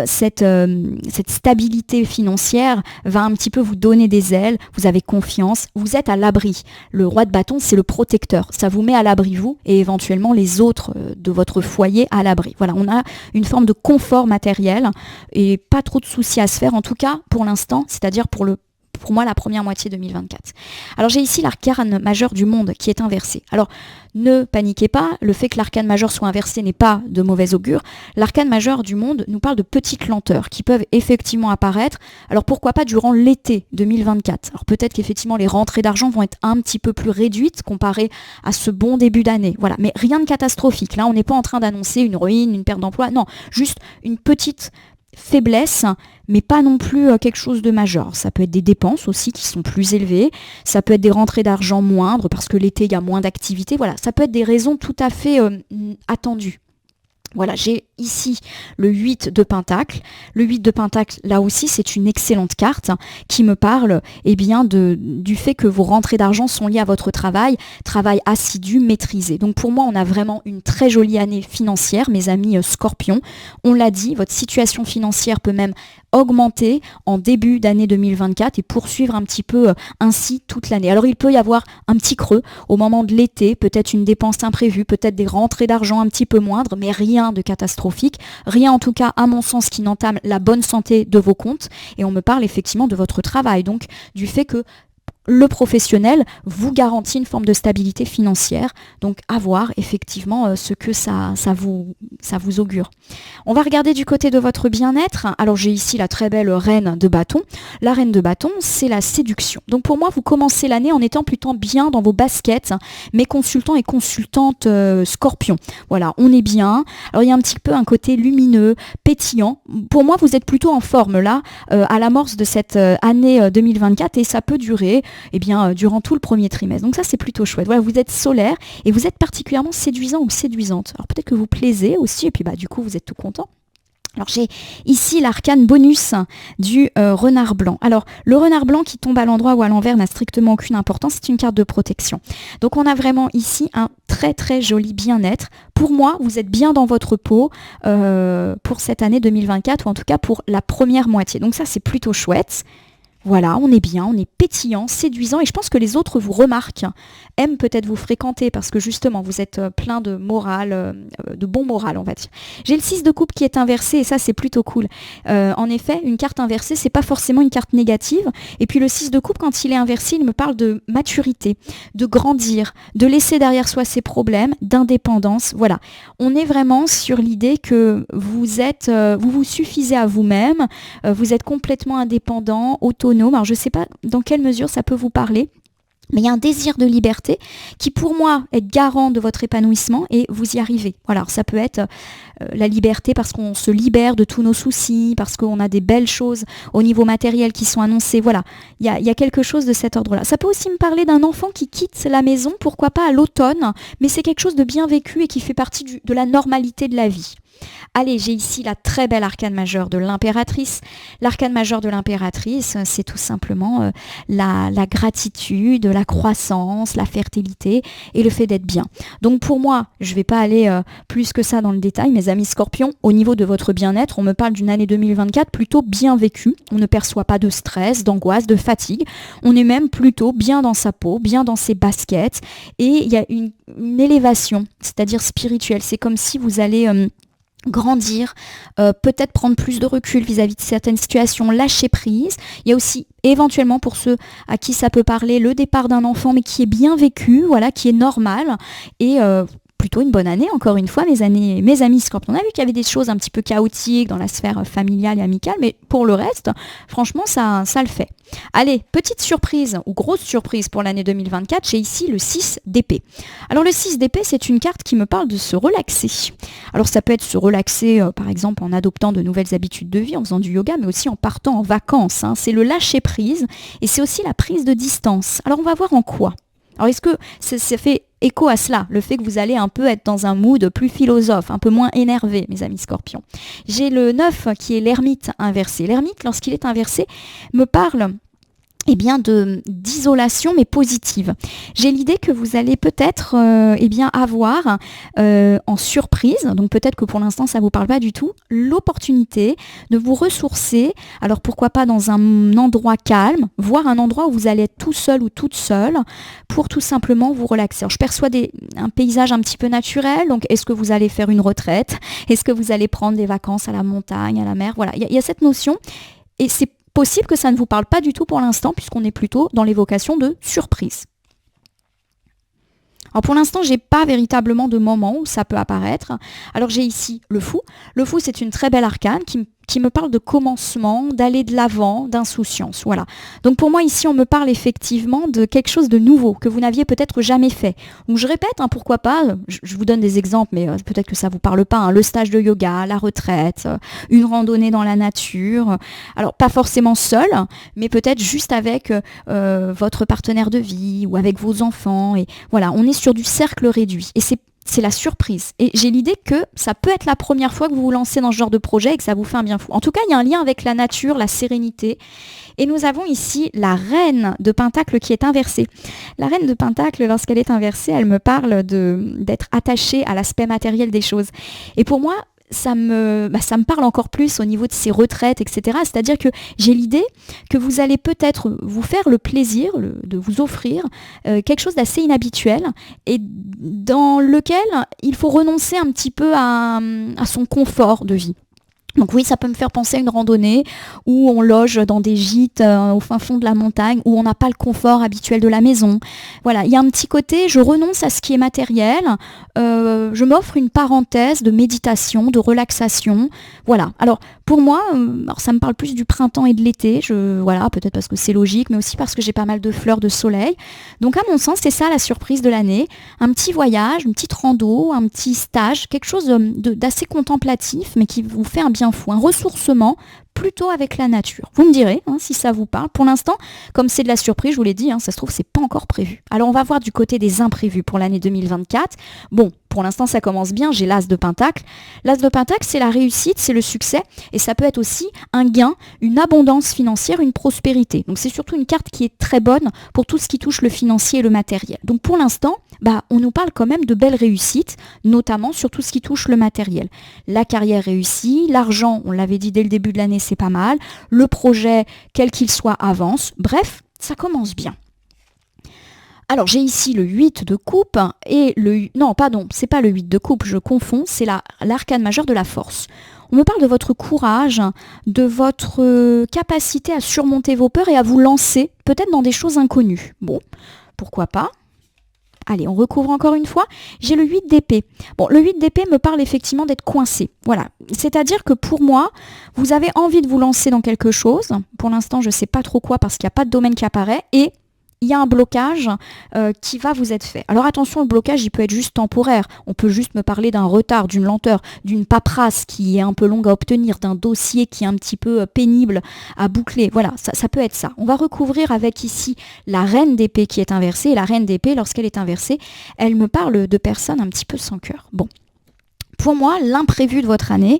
cette stabilité financière va un petit peu vous donner des ailes, vous avez confiance, vous êtes à l'abri. Le roi de bâton, c'est le protecteur. Ça vous met à l'abri, vous, et éventuellement les autres de votre foyer à l'abri. Voilà, on a une forme de confort matériel et pas trop de soucis à se faire, en tout cas pour l'instant, c'est-à-dire pour moi, la première moitié 2024. Alors, j'ai ici l'arcane majeur du monde qui est inversé. Alors, ne paniquez pas, le fait que l'arcane majeur soit inversé n'est pas de mauvais augure. L'arcane majeur du monde nous parle de petites lenteurs qui peuvent effectivement apparaître. Alors, pourquoi pas durant l'été 2024 ? Alors, peut-être qu'effectivement, les rentrées d'argent vont être un petit peu plus réduites comparées à ce bon début d'année. Voilà, mais rien de catastrophique. Là, on n'est pas en train d'annoncer une ruine, une perte d'emploi. Non, juste une petite faiblesse, mais pas non plus quelque chose de majeur. Ça peut être des dépenses aussi qui sont plus élevées, ça peut être des rentrées d'argent moindres parce que l'été il y a moins d'activité, voilà, ça peut être des raisons tout à fait attendues. Voilà, j'ai ici le 8 de Pentacle. Le 8 de Pentacle, là aussi, c'est une excellente carte qui me parle du fait que vos rentrées d'argent sont liées à votre travail assidu, maîtrisé. Donc pour moi, on a vraiment une très jolie année financière, mes amis Scorpions. On l'a dit, votre situation financière peut même augmenter en début d'année 2024 et poursuivre un petit peu ainsi toute l'année. Alors il peut y avoir un petit creux au moment de l'été, peut-être une dépense imprévue, peut-être des rentrées d'argent un petit peu moindres, mais rien de catastrophique, rien en tout cas à mon sens qui n'entame la bonne santé de vos comptes. Et on me parle effectivement de votre travail, donc du fait que le professionnel vous garantit une forme de stabilité financière, donc à voir effectivement ce que ça vous augure. On va regarder du côté de votre bien-être. Alors j'ai ici la très belle reine de bâton. La reine de bâton, c'est la séduction. Donc pour moi, vous commencez l'année en étant plutôt bien dans vos baskets, mes consultants et consultantes Scorpions. Voilà, on est bien. Alors il y a un petit peu un côté lumineux, pétillant. Pour moi, vous êtes plutôt en forme là, à l'amorce de cette année 2024 et ça peut durer durant tout le premier trimestre. Donc ça, c'est plutôt chouette. Voilà, vous êtes solaire et vous êtes particulièrement séduisant ou séduisante. Alors peut-être que vous plaisez aussi et puis du coup, vous êtes tout content. Alors j'ai ici l'arcane bonus du renard blanc. Alors le renard blanc qui tombe à l'endroit ou à l'envers n'a strictement aucune importance, c'est une carte de protection. Donc on a vraiment ici un très très joli bien-être. Pour moi, vous êtes bien dans votre peau pour cette année 2024 ou en tout cas pour la première moitié. Donc ça c'est plutôt chouette. Voilà, on est bien, on est pétillant, séduisant et je pense que les autres vous remarquent, aiment peut-être vous fréquenter parce que justement vous êtes plein de morale, de bon moral on va dire. J'ai le 6 de coupe qui est inversé et ça c'est plutôt cool. En effet, une carte inversée c'est pas forcément une carte négative et puis le 6 de coupe quand il est inversé il me parle de maturité, de grandir, de laisser derrière soi ses problèmes, d'indépendance. Voilà, on est vraiment sur l'idée que vous êtes, vous vous suffisez à vous-même, vous êtes complètement indépendant, autonome. Alors je ne sais pas dans quelle mesure ça peut vous parler, mais il y a un désir de liberté qui pour moi est garant de votre épanouissement et vous y arrivez. Voilà, alors ça peut être la liberté parce qu'on se libère de tous nos soucis, parce qu'on a des belles choses au niveau matériel qui sont annoncées. Voilà, il y a quelque chose de cet ordre-là. Ça peut aussi me parler d'un enfant qui quitte la maison, pourquoi pas à l'automne, mais c'est quelque chose de bien vécu et qui fait partie de la normalité de la vie. Allez, j'ai ici la très belle arcane majeure de l'impératrice. L'arcane majeure de l'impératrice, c'est tout simplement la gratitude, la croissance, la fertilité et le fait d'être bien. Donc pour moi, je ne vais pas aller plus que ça dans le détail, mes amis scorpions, au niveau de votre bien-être, on me parle d'une année 2024 plutôt bien vécue. On ne perçoit pas de stress, d'angoisse, de fatigue. On est même plutôt bien dans sa peau, bien dans ses baskets et il y a une élévation, c'est-à-dire spirituelle. C'est comme si vous allez grandir, peut-être prendre plus de recul vis-à-vis de certaines situations, lâcher prise. Il y a aussi éventuellement pour ceux à qui ça peut parler le départ d'un enfant mais qui est bien vécu, voilà, qui est normal et plutôt une bonne année, encore une fois, mes amis Scorpions. On a vu qu'il y avait des choses un petit peu chaotiques dans la sphère familiale et amicale, mais pour le reste, franchement, ça le fait. Allez, petite surprise ou grosse surprise pour l'année 2024, j'ai ici le 6 d'épée. Alors le 6 d'épée, c'est une carte qui me parle de se relaxer. Alors ça peut être se relaxer, par exemple, en adoptant de nouvelles habitudes de vie, en faisant du yoga, mais aussi en partant en vacances. C'est le lâcher prise et c'est aussi la prise de distance. Alors on va voir en quoi. Alors est-ce que ça fait écho à cela, le fait que vous allez un peu être dans un mood plus philosophe, un peu moins énervé, mes amis scorpions. J'ai le 9 qui est l'ermite inversé. L'ermite, lorsqu'il est inversé, me parle d'isolation mais positive. J'ai l'idée que vous allez peut-être avoir en surprise, donc peut-être que pour l'instant ça ne vous parle pas du tout, l'opportunité de vous ressourcer, alors pourquoi pas dans un endroit calme, voire un endroit où vous allez être tout seul ou toute seule pour tout simplement vous relaxer. Alors, je perçois un paysage un petit peu naturel, donc est-ce que vous allez faire une retraite? Est-ce que vous allez prendre des vacances à la montagne, à la mer? Voilà, il y a cette notion et c'est possible que ça ne vous parle pas du tout pour l'instant puisqu'on est plutôt dans l'évocation de surprise. Alors pour l'instant, j'ai pas véritablement de moment où ça peut apparaître. Alors j'ai ici le fou. Le fou, c'est une très belle arcane qui me parle de commencement, d'aller de l'avant, d'insouciance. Voilà. Donc pour moi, ici, on me parle effectivement de quelque chose de nouveau que vous n'aviez peut-être jamais fait. Donc je répète, pourquoi pas, je vous donne des exemples, mais peut-être que ça ne vous parle pas. Le stage de yoga, la retraite, une randonnée dans la nature. Alors pas forcément seul, mais peut-être juste avec votre partenaire de vie ou avec vos enfants. Et voilà, on est sur du cercle réduit. Et c'est la surprise. Et j'ai l'idée que ça peut être la première fois que vous vous lancez dans ce genre de projet et que ça vous fait un bien fou. En tout cas, il y a un lien avec la nature, la sérénité. Et nous avons ici la reine de Pentacle qui est inversée. La reine de Pentacle, lorsqu'elle est inversée, elle me parle d'être attachée à l'aspect matériel des choses. Et pour moi, ça me parle encore plus au niveau de ces retraites, etc. C'est-à-dire que j'ai l'idée que vous allez peut-être vous faire le plaisir de vous offrir quelque chose d'assez inhabituel et dans lequel il faut renoncer un petit peu à son confort de vie. Donc oui, ça peut me faire penser à une randonnée où on loge dans des gîtes au fin fond de la montagne, où on n'a pas le confort habituel de la maison. Voilà, il y a un petit côté, je renonce à ce qui est matériel, je m'offre une parenthèse de méditation, de relaxation. Voilà, alors pour moi, ça me parle plus du printemps et de l'été, voilà, peut-être parce que c'est logique, mais aussi parce que j'ai pas mal de fleurs de soleil. Donc à mon sens, c'est ça la surprise de l'année, un petit voyage, une petite rando, un petit stage, quelque chose d'assez contemplatif, mais qui vous fait un bien fou, un ressourcement plutôt avec la nature. Vous me direz si ça vous parle. Pour l'instant, comme c'est de la surprise, je vous l'ai dit, ça se trouve, c'est pas encore prévu. Alors on va voir du côté des imprévus pour l'année 2024. Bon, pour l'instant, ça commence bien, j'ai l'As de Pentacle. L'As de Pentacle, c'est la réussite, c'est le succès, et ça peut être aussi un gain, une abondance financière, une prospérité. Donc c'est surtout une carte qui est très bonne pour tout ce qui touche le financier et le matériel. Donc pour l'instant, on nous parle quand même de belles réussites, notamment sur tout ce qui touche le matériel. La carrière réussie, l'argent, on l'avait dit dès le début de l'année, c'est pas mal, le projet, quel qu'il soit, avance, bref, ça commence bien. Alors j'ai ici le 8 de coupe et non pardon, c'est pas le 8 de coupe, je confonds, c'est l'arcane majeur de la force. On me parle de votre courage, de votre capacité à surmonter vos peurs et à vous lancer peut-être dans des choses inconnues. Bon, pourquoi pas? Allez, on recouvre encore une fois. J'ai le 8 d'épée. Bon, le 8 d'épée me parle effectivement d'être coincé. Voilà. C'est-à-dire que pour moi, vous avez envie de vous lancer dans quelque chose. Pour l'instant, je ne sais pas trop quoi parce qu'il n'y a pas de domaine qui apparaît. Et il y a un blocage qui va vous être fait. Alors attention, le blocage, il peut être juste temporaire. On peut juste me parler d'un retard, d'une lenteur, d'une paperasse qui est un peu longue à obtenir, d'un dossier qui est un petit peu pénible à boucler. Voilà, ça peut être ça. On va recouvrir avec ici la reine d'épée qui est inversée. Et la reine d'épée, lorsqu'elle est inversée, elle me parle de personnes un petit peu sans cœur. Bon. Pour moi, l'imprévu de votre année,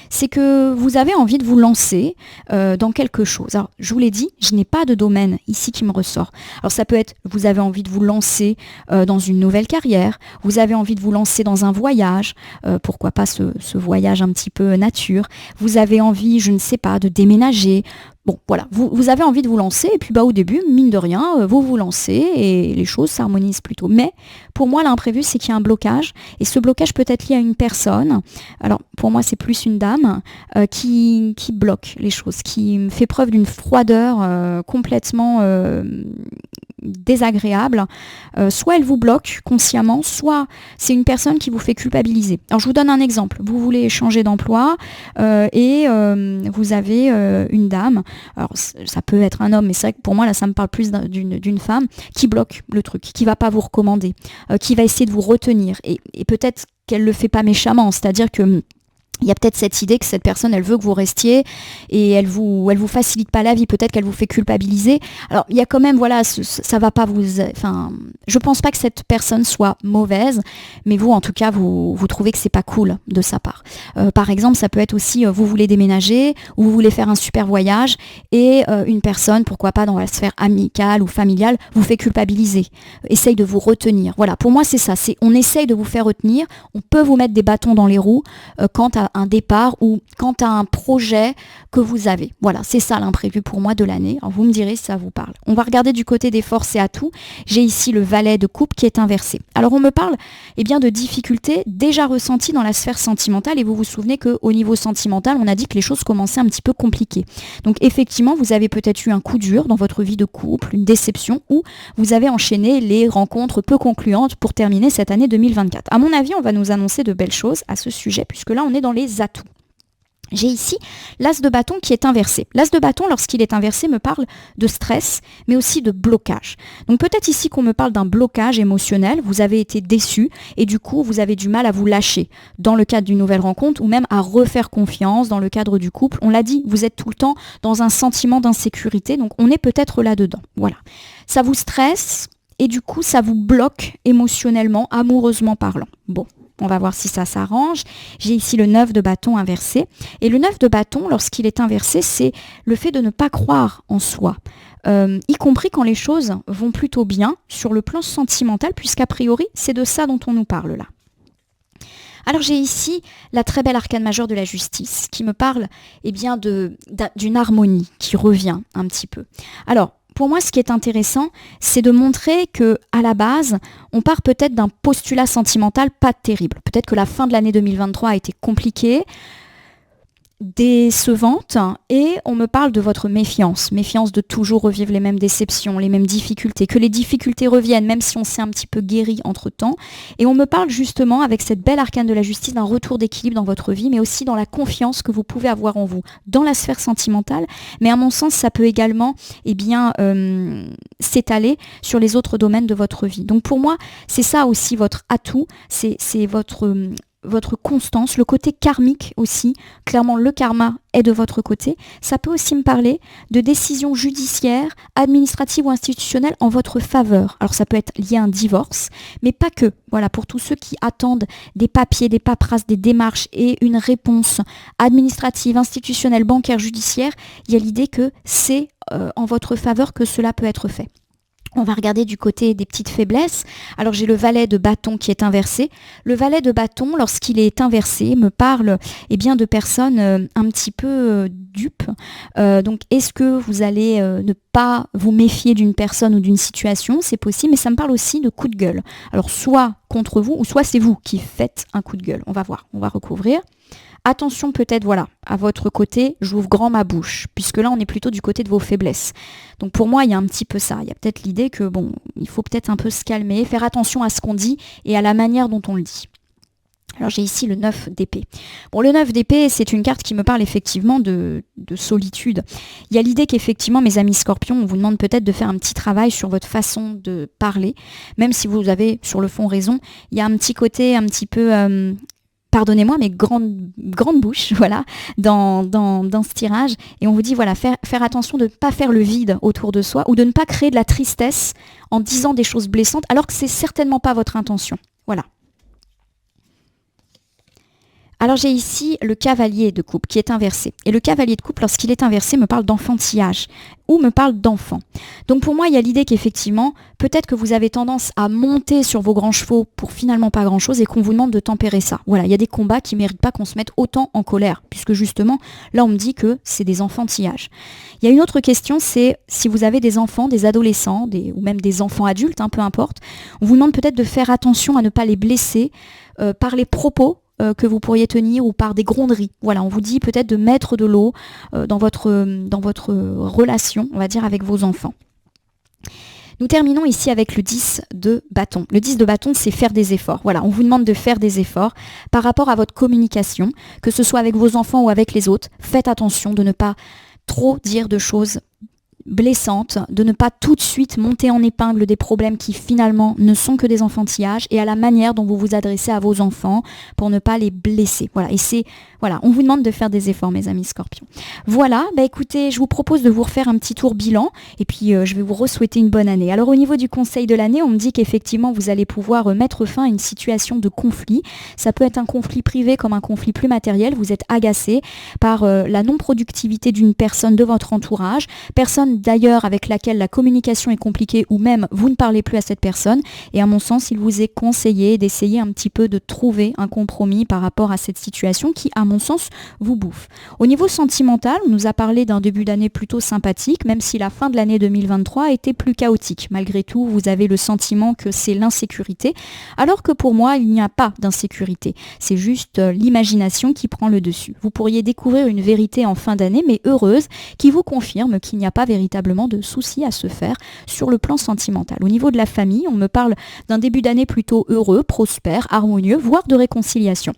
c'est que vous avez envie de vous lancer dans quelque chose. Alors, je vous l'ai dit, je n'ai pas de domaine ici qui me ressort. Alors, ça peut être, vous avez envie de vous lancer dans une nouvelle carrière, vous avez envie de vous lancer dans un voyage, pourquoi pas ce voyage un petit peu nature, vous avez envie, je ne sais pas, de déménager. Bon, voilà, vous avez envie de vous lancer et puis au début, mine de rien, vous vous lancez et les choses s'harmonisent plutôt. Mais pour moi, l'imprévu, c'est qu'il y a un blocage et ce blocage peut être lié à une personne. Alors, pour moi, c'est plus une dame qui bloque les choses, qui fait preuve d'une froideur complètement désagréable. Soit elle vous bloque consciemment, soit c'est une personne qui vous fait culpabiliser. Alors, je vous donne un exemple. Vous voulez changer d'emploi et vous avez une dame. Alors, ça peut être un homme, mais c'est vrai que pour moi, là, ça me parle plus d'une femme qui bloque le truc, qui va pas vous recommander, qui va essayer de vous retenir. Et peut-être qu'elle le fait pas méchamment, c'est-à-dire que il y a peut-être cette idée que cette personne, elle veut que vous restiez et elle vous facilite pas la vie. Peut-être qu'elle vous fait culpabiliser. Alors, il y a quand même, voilà, ça va pas vous... Enfin, je pense pas que cette personne soit mauvaise, mais vous, en tout cas, vous trouvez que c'est pas cool de sa part. Par exemple, ça peut être aussi, vous voulez déménager ou vous voulez faire un super voyage et une personne, pourquoi pas dans la sphère amicale ou familiale, vous fait culpabiliser. Essaye de vous retenir. Voilà, pour moi, c'est ça. On essaye de vous faire retenir. On peut vous mettre des bâtons dans les roues quant à un départ ou quant à un projet que vous avez. Voilà, c'est ça l'imprévu pour moi de l'année. Alors vous me direz si ça vous parle. On va regarder du côté des forces et atouts. J'ai ici le valet de coupe qui est inversé. Alors on me parle de difficultés déjà ressenties dans la sphère sentimentale et vous vous souvenez qu'au niveau sentimental, on a dit que les choses commençaient un petit peu compliquées. Donc effectivement, vous avez peut-être eu un coup dur dans votre vie de couple, une déception ou vous avez enchaîné les rencontres peu concluantes pour terminer cette année 2024. À mon avis, on va nous annoncer de belles choses à ce sujet puisque là, on est dans les atouts. J'ai ici l'as de bâton qui est inversé. L'as de bâton, lorsqu'il est inversé, me parle de stress, mais aussi de blocage. Donc peut-être ici qu'on me parle d'un blocage émotionnel, vous avez été déçu et du coup, vous avez du mal à vous lâcher dans le cadre d'une nouvelle rencontre ou même à refaire confiance dans le cadre du couple. On l'a dit, vous êtes tout le temps dans un sentiment d'insécurité, donc on est peut-être là-dedans. Voilà. Ça vous stresse et du coup, ça vous bloque émotionnellement, amoureusement parlant. Bon. On va voir si ça s'arrange. J'ai ici le 9 de bâton inversé. Et le 9 de bâton, lorsqu'il est inversé, c'est le fait de ne pas croire en soi. Y compris quand les choses vont plutôt bien sur le plan sentimental, puisqu'a priori, c'est de ça dont on nous parle là. Alors j'ai ici la très belle arcane majeure de la justice qui me parle d'une harmonie qui revient un petit peu. Alors, pour moi, ce qui est intéressant, c'est de montrer que à la base, on part peut-être d'un postulat sentimental pas terrible. Peut-être que la fin de l'année 2023 a été compliquée, décevante, et on me parle de votre méfiance de toujours revivre les mêmes déceptions, les mêmes difficultés, que les difficultés reviennent même si on s'est un petit peu guéri entre-temps, et on me parle justement avec cette belle arcane de la justice d'un retour d'équilibre dans votre vie, mais aussi dans la confiance que vous pouvez avoir en vous, dans la sphère sentimentale, mais à mon sens ça peut également s'étaler sur les autres domaines de votre vie. Donc pour moi, c'est ça aussi votre atout, c'est votre constance, le côté karmique aussi. Clairement, le karma est de votre côté. Ça peut aussi me parler de décisions judiciaires, administratives ou institutionnelles en votre faveur. Alors ça peut être lié à un divorce, mais pas que. Voilà, pour tous ceux qui attendent des papiers, des paperasses, des démarches et une réponse administrative, institutionnelle, bancaire, judiciaire, il y a l'idée que c'est en votre faveur que cela peut être fait. On va regarder du côté des petites faiblesses. Alors j'ai le valet de bâton qui est inversé. Le valet de bâton, lorsqu'il est inversé, me parle de personnes un petit peu dupes. Donc est-ce que vous allez ne pas vous méfier d'une personne ou d'une situation? C'est possible, mais ça me parle aussi de coup de gueule. Alors soit contre vous, ou soit c'est vous qui faites un coup de gueule. On va voir, on va recouvrir. Attention peut-être, à votre côté, j'ouvre grand ma bouche, puisque là on est plutôt du côté de vos faiblesses. Donc pour moi, il y a un petit peu ça. Il y a peut-être l'idée que il faut peut-être un peu se calmer, faire attention à ce qu'on dit et à la manière dont on le dit. Alors j'ai ici le 9 d'épée. Le 9 d'épée, c'est une carte qui me parle effectivement de solitude. Il y a l'idée qu'effectivement, mes amis scorpions, on vous demande peut-être de faire un petit travail sur votre façon de parler, même si vous avez sur le fond raison. Il y a un petit côté un petit peu... pardonnez-moi, mais grande bouche, dans ce tirage. Et on vous dit, faire attention de ne pas faire le vide autour de soi ou de ne pas créer de la tristesse en disant des choses blessantes, alors que c'est certainement pas votre intention. Voilà. Alors j'ai ici le cavalier de coupe qui est inversé. Et le cavalier de coupe, lorsqu'il est inversé, me parle d'enfantillage ou me parle d'enfant. Donc pour moi, il y a l'idée qu'effectivement, peut-être que vous avez tendance à monter sur vos grands chevaux pour finalement pas grand-chose et qu'on vous demande de tempérer ça. Voilà, il y a des combats qui ne méritent pas qu'on se mette autant en colère, puisque justement, là on me dit que c'est des enfantillages. Il y a une autre question, c'est si vous avez des enfants, des adolescents, ou même des enfants adultes, peu importe, on vous demande peut-être de faire attention à ne pas les blesser par les propos que vous pourriez tenir ou par des gronderies. Voilà, on vous dit peut-être de mettre de l'eau dans votre relation, on va dire, avec vos enfants. Nous terminons ici avec le 10 de bâton. Le 10 de bâton, c'est faire des efforts. Voilà, on vous demande de faire des efforts par rapport à votre communication, que ce soit avec vos enfants ou avec les autres. Faites attention de ne pas trop dire de choses blessante, de ne pas tout de suite monter en épingle des problèmes qui finalement ne sont que des enfantillages et à la manière dont vous vous adressez à vos enfants pour ne pas les blesser. On vous demande de faire des efforts, mes amis scorpions. Écoutez, je vous propose de vous refaire un petit tour bilan et puis je vais vous re-souhaiter une bonne année. Alors au niveau du conseil de l'année, on me dit qu'effectivement vous allez pouvoir mettre fin à une situation de conflit. Ça peut être un conflit privé comme un conflit plus matériel. Vous êtes agacé par la non-productivité d'une personne de votre entourage, personne d'ailleurs avec laquelle la communication est compliquée ou même vous ne parlez plus à cette personne. Et à mon sens, il vous est conseillé d'essayer un petit peu de trouver un compromis par rapport à cette situation qui, à mon sens, vous bouffe. Au niveau sentimental, on nous a parlé d'un début d'année plutôt sympathique, même si la fin de l'année 2023 a été plus chaotique. Malgré tout, vous avez le sentiment que c'est l'insécurité, alors que pour moi, il n'y a pas d'insécurité. C'est juste l'imagination qui prend le dessus. Vous pourriez découvrir une vérité en fin d'année, mais heureuse, qui vous confirme qu'il n'y a pas véritablement de soucis à se faire sur le plan sentimental. Au niveau de la famille, on me parle d'un début d'année plutôt heureux, prospère, harmonieux, voire de réconciliation.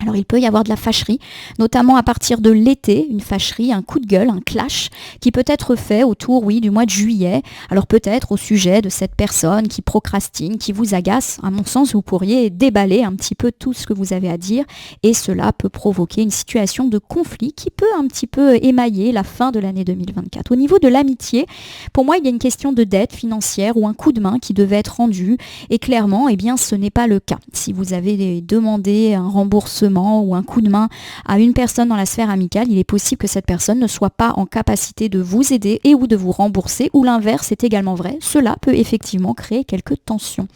Alors il peut y avoir de la fâcherie, notamment à partir de l'été, une fâcherie, un coup de gueule, un clash, qui peut être fait autour, du mois de juillet. Alors peut-être au sujet de cette personne qui procrastine, qui vous agace. À mon sens, vous pourriez déballer un petit peu tout ce que vous avez à dire et cela peut provoquer une situation de conflit qui peut un petit peu émailler la fin de l'année 2024. Au niveau de l'amitié, pour moi, il y a une question de dette financière ou un coup de main qui devait être rendu et clairement, ce n'est pas le cas. Si vous avez demandé un remboursement ou un coup de main à une personne dans la sphère amicale, il est possible que cette personne ne soit pas en capacité de vous aider et ou de vous rembourser, ou l'inverse est également vrai. Cela peut effectivement créer quelques tensions.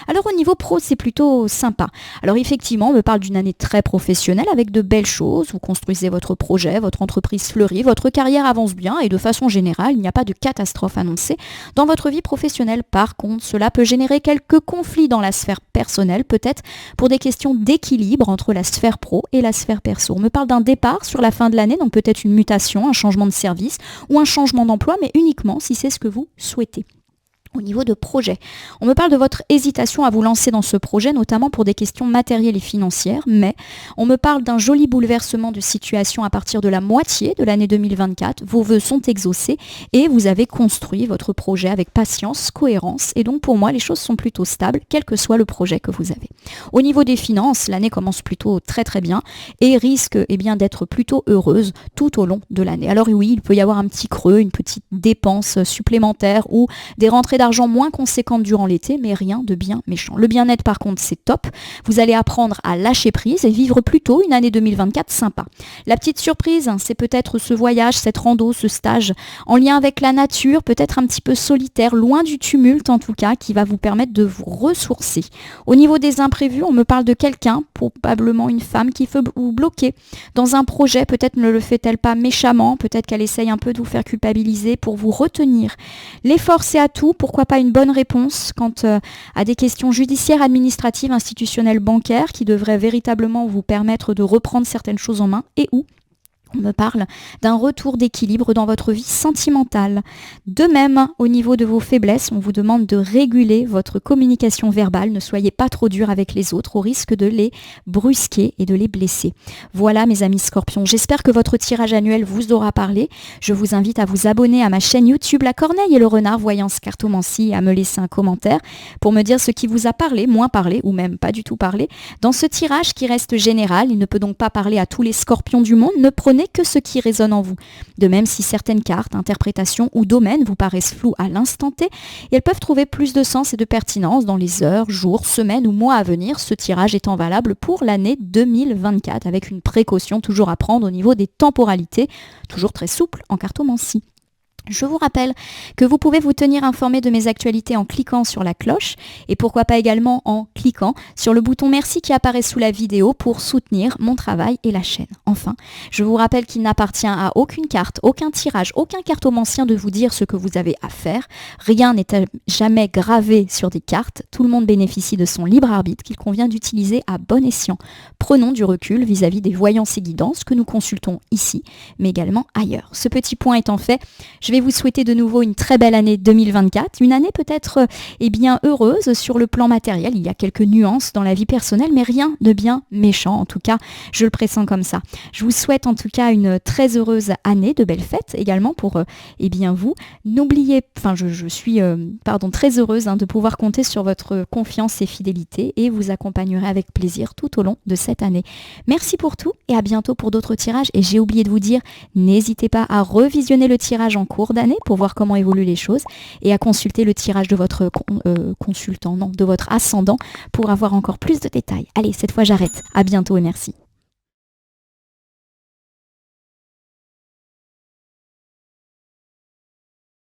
Alors au niveau pro, c'est plutôt sympa. Alors effectivement, on me parle d'une année très professionnelle avec de belles choses. Vous construisez votre projet, votre entreprise fleurit, votre carrière avance bien et de façon générale, il n'y a pas de catastrophe annoncée dans votre vie professionnelle. Par contre, cela peut générer quelques conflits dans la sphère personnelle, peut-être pour des questions d'équilibre entre la sphère pro et la sphère perso. On me parle d'un départ sur la fin de l'année, donc peut-être une mutation, un changement de service ou un changement d'emploi, mais uniquement si c'est ce que vous souhaitez. Au niveau de projet, on me parle de votre hésitation à vous lancer dans ce projet, notamment pour des questions matérielles et financières, mais on me parle d'un joli bouleversement de situation à partir de la moitié de l'année 2024. Vos vœux sont exaucés et vous avez construit votre projet avec patience, cohérence, et donc pour moi, les choses sont plutôt stables, quel que soit le projet que vous avez. Au niveau des finances, l'année commence plutôt très très bien et risque d'être plutôt heureuse tout au long de l'année. Alors oui, il peut y avoir un petit creux, une petite dépense supplémentaire ou des rentrées d'argent moins conséquente durant l'été, mais rien de bien méchant. Le bien-être par contre c'est top. Vous allez apprendre à lâcher prise et vivre plutôt une année 2024 sympa. La petite surprise, c'est peut-être ce voyage, cette rando, ce stage en lien avec la nature, peut-être un petit peu solitaire, loin du tumulte en tout cas, qui va vous permettre de vous ressourcer. Au niveau des imprévus, on me parle de quelqu'un, probablement une femme, qui veut vous bloquer dans un projet. Peut-être ne le fait-elle pas méchamment, peut-être qu'elle essaye un peu de vous faire culpabiliser pour vous retenir. L'effort c'est à tout, pourquoi pas une bonne réponse quant à des questions judiciaires, administratives, institutionnelles, bancaires qui devraient véritablement vous permettre de reprendre certaines choses en main et où on me parle d'un retour d'équilibre dans votre vie sentimentale. De même, au niveau de vos faiblesses, on vous demande de réguler votre communication verbale. Ne soyez pas trop dur avec les autres au risque de les brusquer et de les blesser. Voilà mes amis Scorpions, j'espère que votre tirage annuel vous aura parlé. Je vous invite à vous abonner à ma chaîne YouTube La Corneille et le Renard Voyance Cartomancie et à me laisser un commentaire pour me dire ce qui vous a parlé, moins parlé ou même pas du tout parlé. Dans ce tirage qui reste général, il ne peut donc pas parler à tous les Scorpions du monde. Ne prenez que ce qui résonne en vous. De même, si certaines cartes, interprétations ou domaines vous paraissent floues à l'instant T, elles peuvent trouver plus de sens et de pertinence dans les heures, jours, semaines ou mois à venir, ce tirage étant valable pour l'année 2024, avec une précaution toujours à prendre au niveau des temporalités, toujours très souple en cartomancie. Je vous rappelle que vous pouvez vous tenir informé de mes actualités en cliquant sur la cloche et pourquoi pas également en cliquant sur le bouton merci qui apparaît sous la vidéo pour soutenir mon travail et la chaîne. Enfin, je vous rappelle qu'il n'appartient à aucune carte, aucun tirage, aucun cartomancien de vous dire ce que vous avez à faire. Rien n'est jamais gravé sur des cartes. Tout le monde bénéficie de son libre arbitre qu'il convient d'utiliser à bon escient. Prenons du recul vis-à-vis des voyances et guidances que nous consultons ici, mais également ailleurs. Ce petit point étant fait, je vais vous souhaiter de nouveau une très belle année 2024, une année peut-être heureuse sur le plan matériel. Il y a quelques nuances dans la vie personnelle, mais rien de bien méchant. En tout cas, je le pressens comme ça. Je vous souhaite en tout cas une très heureuse année, de belles fêtes également pour vous. N'oubliez, je suis très heureuse de pouvoir compter sur votre confiance et fidélité et vous accompagnerai avec plaisir tout au long de cette année. Merci pour tout et à bientôt pour d'autres tirages. Et j'ai oublié de vous dire, n'hésitez pas à revisionner le tirage en cours d'année pour voir comment évoluent les choses et à consulter le tirage de votre de votre ascendant pour avoir encore plus de détails. Allez, cette fois j'arrête. À bientôt et merci.